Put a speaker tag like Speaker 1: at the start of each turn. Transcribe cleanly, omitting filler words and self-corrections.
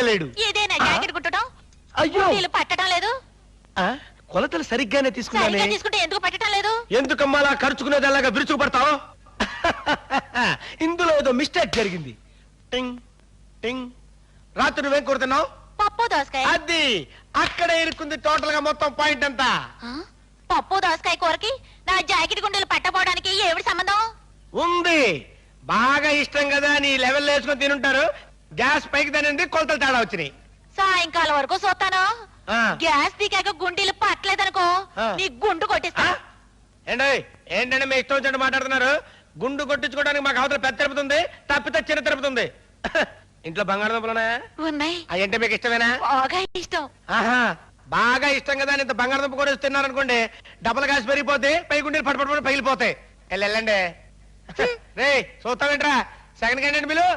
Speaker 1: లేడు.
Speaker 2: ఇదేనా జాకెట్ కుట్టడం?
Speaker 1: అయ్యో
Speaker 2: వీళ్ళు పట్టడం లేదు.
Speaker 1: కొలతలు సరిగ్గానే తీసుకున్నానే.
Speaker 2: సరిగ్గా తీసుకుంటే ఎందుకు పట్టడం లేదు?
Speaker 1: ఎందుకమ్మా అలా ఖర్చుకునేదాలాగా విరుచుకు పడతావు? ఇందులో ఏదో మిస్టేక్ జరిగింది. టింగ్ టింగ్. రాత్రి నువ్వేం కొడుతున్నావు?
Speaker 2: పప్పు దోసకాయ.
Speaker 1: అది అక్కడే ఇరుక్కుంది టోటల్ గా మొత్తం పాయింట్ అంతా.
Speaker 2: పప్పు దోసకాయ కూరకి నా జాకెట్ గుండెలు పట్టపోవడానికి ఏమిటి సంబంధం?
Speaker 1: ఉంది. బాగా ఇష్టం కదా నీ లెవెల్ వేసుకొని తినుంటారు. గ్యాస్ పైకి తినండి, కొలతలు తేడా వచ్చినాయి.
Speaker 2: సాయంకాలం వరకు చూస్తాను. గ్యాస్ దిగాక గుండెలు పట్టలేదనుకో నీ గుండు కొట్టిస్తా.
Speaker 1: ఏంటంటే మీ ఇష్టం వచ్చినట్టు మాట్లాడుతున్నారు. గుండు కొట్టించుకోవడానికి మాకు అవతల పెద్ద తిరుపుతుంది, తప్పితే చిన్న తిరుపుతుంది. ఇంట్లో బంగాళదుంపలు ఉన్నాయా?
Speaker 2: ఉన్నాయి.
Speaker 1: అయ్యంటే మీకు ఇష్టమేనా?
Speaker 2: బాగా ఇష్టం.
Speaker 1: ఆహా, బాగా ఇష్టం కదా ఇంత బంగాళదుంప కూడా తిన్నారనుకోండి, డబ్బులు కాసి పెరిగిపోతే పై గుండెలు పట్టుపడి పగిలిపోతాయి. వెళ్ళండి. రే చూస్తావేంట్రా? Second candidate బిలు.